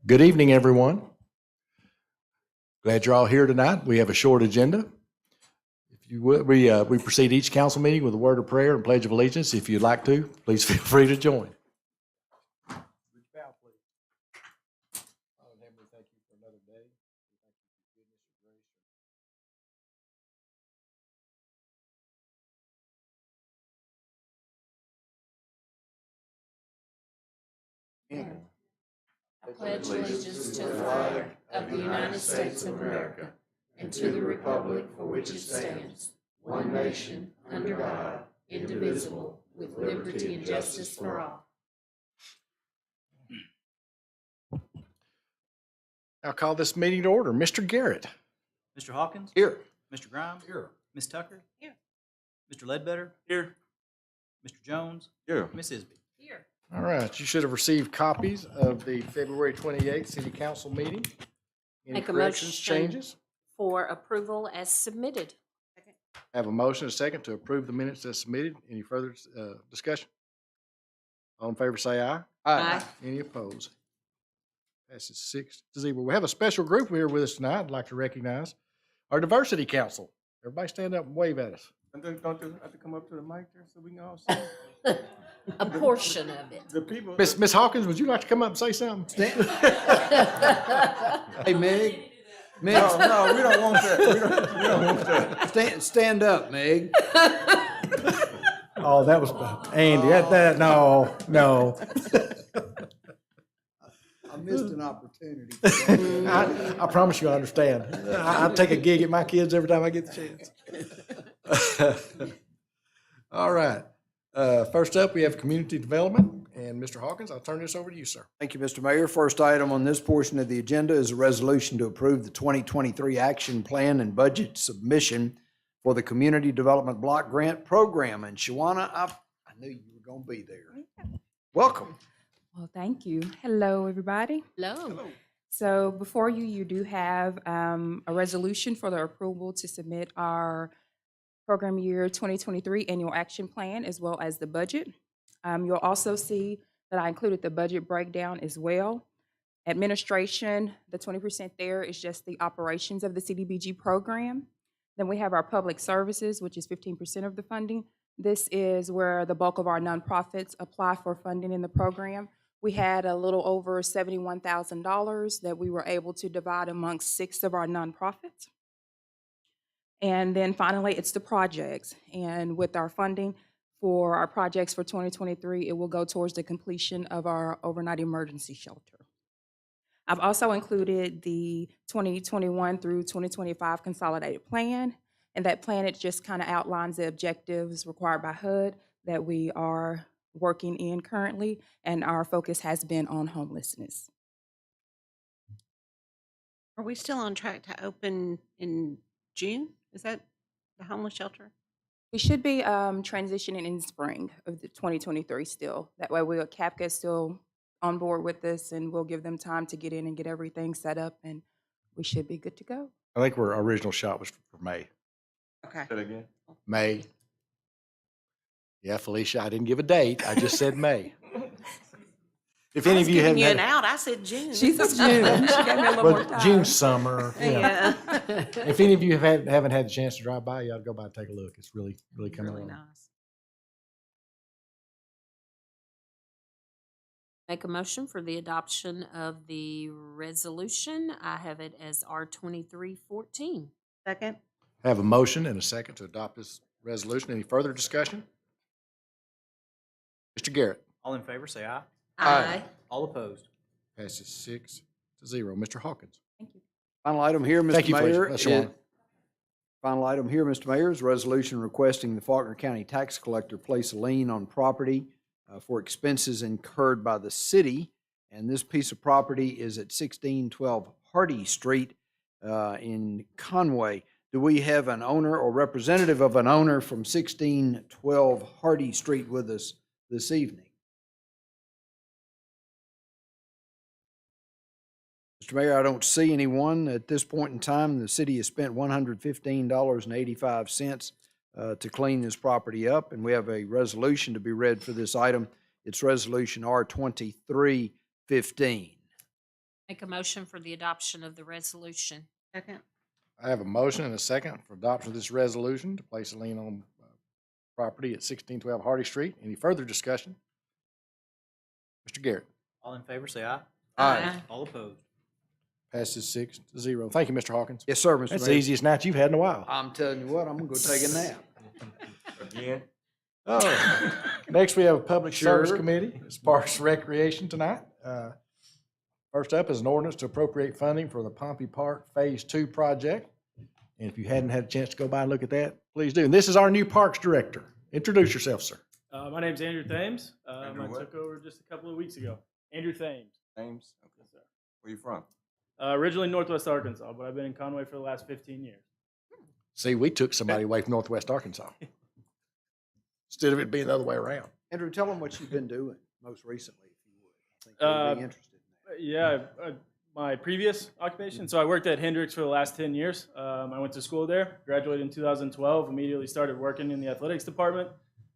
Good evening, everyone. Glad you're all here tonight. We have a short agenda. If you would, we proceed each council meeting with a word of prayer and pledge of allegiance. If you'd like to, please feel free to join. I pledge allegiance to the flag of the United States of America and to the republic for which it stands, one nation, under God, indivisible, with liberty and justice for all. I'll call this meeting to order. Mr. Garrett. Mr. Hawkins? Here. Mr. Grimes? Here. Ms. Tucker? Here. Mr. Ledbetter? Here. Mr. Jones? Here. Ms. Isby? Here. All right, you should have received copies of the February 28th City Council meeting. Any Make a corrections, motion. changes? For approval as submitted. Have a motion and a second to approve the minutes as submitted. Any further discussion? All in favor say aye. Aye. Any opposed? Passes 6-0. We have a special group here with us tonight. I'd like to recognize our Diversity Council. Everybody stand up and wave at us. And then don't you have to come up to the mic there so we can all see? A portion of it. The people. Miss Hawkins, would you like to come up and say something? Hey, Meg. Meg, No, we don't want that. We don't want that. stand up, Meg. Oh, that was Andy. No. I missed an opportunity. I promise you I understand. I take a gig at my kids every time I get the chance. All right. First up, we have community development. And Mr. Hawkins, I'll turn this over to you, sir. Thank you, Mr. Mayor. First item on this portion of the agenda is a resolution to approve the 2023 action plan and budget submission for the Community Development Block Grant Program. And Shawana, I knew you were going to be there. Welcome. Well, thank you. Hello, everybody. Hello. So before you, you do have a resolution for the approval to submit our program year 2023 annual action plan as well as the budget. You'll also see that I included the budget breakdown as well. Administration, the 20% there is just the operations of the CDBG program. Then we have our public services, which is 15% of the funding. This is where the bulk of our nonprofits apply for funding in the program. We had a little over $71,000 that we were able to divide amongst 6 of our nonprofits. And then finally, it's the projects. And with our funding for our projects for 2023, it will go towards the completion of our overnight emergency shelter. I've also included the 2021 through 2025 consolidated plan. And that plan, it just kind of outlines the objectives required by HUD that we are working in currently, and our focus has been on homelessness. Are we still on track to open in June? Is that the homeless shelter? We should be transitioning in spring of the 2023 still. That way CAPCA is still on board with this, and we'll give them time to get in and get everything set up, and we should be good to go. I think our original shot was for May. Okay. Say that again. May. Yeah, Felicia, I didn't give a date. I just said May. If any of you haven't an had, out, I said June. She said June. She gave me a little more well, time. June summer. You know. Yeah. If any of you haven't had the chance to drive by, you ought to go by and take a look. It's really coming Really along. nice. Make a motion for the adoption of the resolution. I have it as R2314. Second? I have a motion and a second to adopt this resolution. Any further discussion? Mr. Garrett. All in favor, say aye. Aye. All opposed? Passes 6-0. Mr. Hawkins. Thank you. Final item here, Thank Mr. you, Felicia. Mayor. That's short. Final item here, Mr. Mayor, is a resolution requesting the Faulkner County Tax Collector place a lien on property for expenses incurred by the city. And this piece of property is at 1612 Hardy Street in Conway. Do we have an owner or representative of an owner from 1612 Hardy Street with us this evening? Mr. Mayor, I don't see anyone at this point in time. The city has spent $115.85 to clean this property up, and we have a resolution to be read for this item. It's Resolution R2315. Make a motion for the adoption of the resolution. Second. I have a motion and a second for adoption of this resolution to place a lien on property at 1612 Hardy Street. Any further discussion? Mr. Garrett. All in favor, say aye. Aye. All opposed. Passes 6-0. Thank you, Mr. Hawkins. Yes, sir, Mr. That's Mayor. the easiest night you've had in a while. I'm telling you what, I'm gonna go take a nap. Again? Oh, next we have a Public Service Sure. Committee. It's Parks and Recreation tonight. First up is an ordinance to appropriate funding for the Pompe Park Phase 2 project. And if you hadn't had a chance to go by and look at that, please do. And this is our new Parks Director. Introduce yourself, sir. My name's Andrew Thames. Andrew I what? took over just a couple of weeks ago. Andrew Thames. James? Yes, sir. Where you from? Originally Northwest Arkansas, but I've been in Conway for the last 15 years. See, we took somebody away from Northwest Arkansas instead of it being the other way around. Andrew, tell them what you've been doing most recently, if you would. I think they'd be interested in that. Yeah, my previous occupation. So I worked at Hendrix for the last 10 years. I went to school there, graduated in 2012, immediately started working in the athletics department.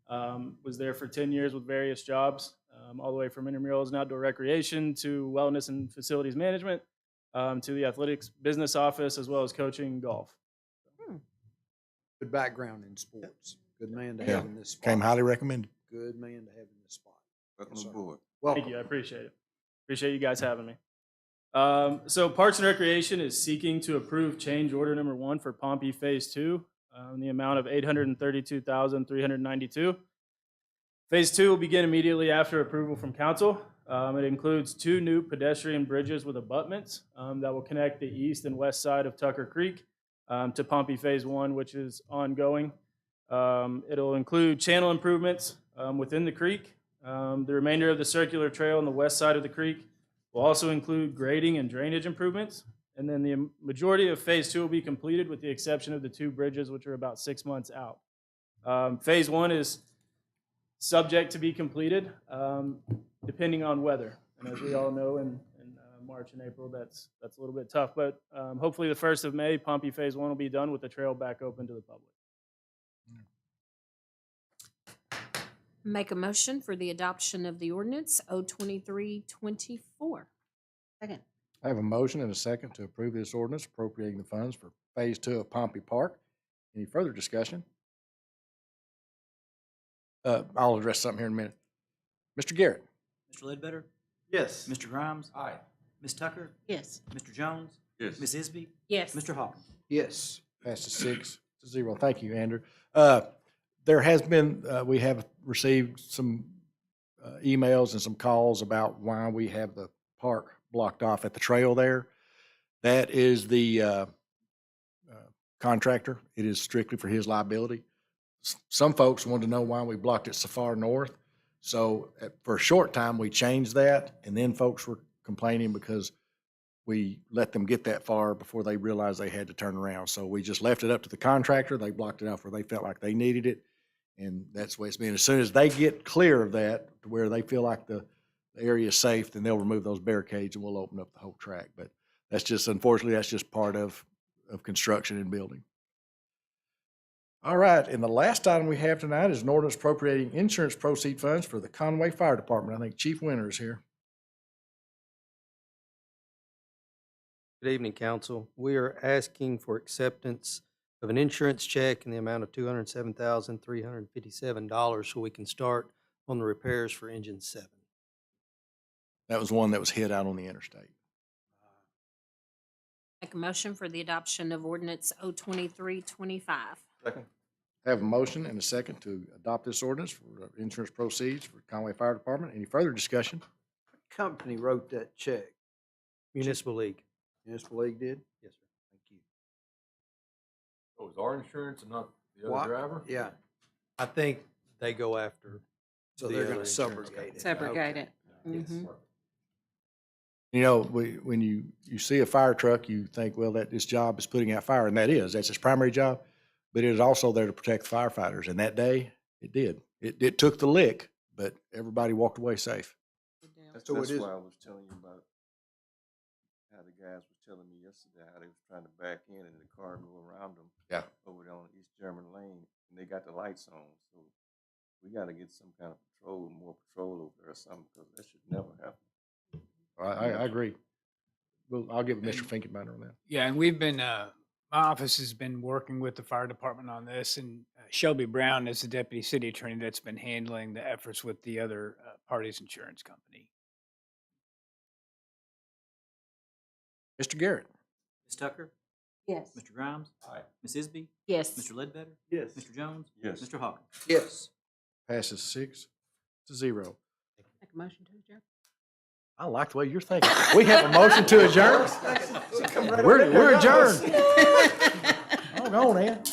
Was there for 10 years with various jobs, all the way from intramurals and outdoor recreation to wellness and facilities management, to the athletics business office, as well as coaching golf. Good background in sports. Good man to Yeah. have in this spot. Came highly recommended. Good man to have in this spot. Welcome Yes, sir. aboard. Thank Welcome. you. I appreciate it. Appreciate you guys having me. So Parks and Recreation is seeking to approve change order number 1 for Pompe Phase 2 in the amount of $832,392. Phase 2 will begin immediately after approval from council. It includes 2 new pedestrian bridges with abutments that will connect the east and west side of Tucker Creek to Pompe Phase 1, which is ongoing. It'll include channel improvements within the creek. The remainder of the circular trail on the west side of the creek will also include grading and drainage improvements. And then the majority of Phase 2 will be completed with the exception of the 2 bridges, which are about 6 months out. Phase 1 is subject to be completed depending on weather. And as we all know, in March and April, that's a little bit tough. But hopefully the 1st of May, Pompe Phase 1 will be done with the trail back open to the public. Make a motion for the adoption of the ordinance 02324. Second. I have a motion and a second to approve this ordinance appropriating the funds for Phase 2 of Pompe Park. Any further discussion? I'll address something here in a minute. Mr. Garrett. Mr. Ledbetter? Yes. Mr. Grimes? Aye. Ms. Tucker? Yes. Mr. Jones? Yes. Ms. Isby? Yes. Mr. Hawkins? Yes. Passes 6-0. Thank you, Andrew. There has been, we have received some emails and some calls about why we have the park blocked off at the trail there. That is the contractor. It is strictly for his liability. Some folks wanted to know why we blocked it so far north. So for a short time, we changed that, and then folks were complaining because we let them get that far before they realized they had to turn around. So we just left it up to the contractor. They blocked it off where they felt like they needed it. And that's the way it's been. As soon as they get clear of that, to where they feel like the area is safe, then they'll remove those barricades and we'll open up the whole track. But that's just, unfortunately, that's just part of construction and building. All right, and the last item we have tonight is an ordinance appropriating insurance proceed funds for the Conway Fire Department. I think Chief Winter is here. Good evening, council. We are asking for acceptance of an insurance check in the amount of $207,357 so we can start on the repairs for engine 7. That was one that was hit out on the interstate. Make a motion for the adoption of ordinance 02325. Second. I have a motion and a second to adopt this ordinance for insurance proceeds for Conway Fire Department. Any further discussion? What company wrote that check? Municipal League. Municipal League did? Yes, sir. Thank you. Oh, it's our insurance and not the Why- other driver? Yeah, I think they go after. so The they're other gonna insurance subrogate it. Subrogate Okay. it. Yes. Mhm. You know, when you see a fire truck, you think, well, that this job is putting out fire, and that's its primary job, but it is also there to protect firefighters. And that day, it did. It took the lick, but everybody walked away safe. That's, So it that's is- why I was telling you about how the guys was telling me yesterday how they was trying to back in and the car go around them. Yeah. Over there on East German Lane, and they got the lights on. So we got to get some kind of more patrol over address something, because that should never happen. I agree. Well, I'll get with Mr. Finkenbeiner on that. Yeah, and we've been, my office has been working with the fire department on this, and Shelby Brown is the deputy city attorney that's been handling the efforts with the other party's insurance company. Mr. Garrett? Ms. Tucker? Yes. Mr. Grimes? Aye. Ms. Isby? Yes. Mr. Ledbetter? Yes. Mr. Jones? Yes. Mr. Hawkins? Yes. Passes 6-0. Make a motion to adjourn. I like the way you're thinking. We have a motion to adjourn. We're adjourned. Hold on, Ann.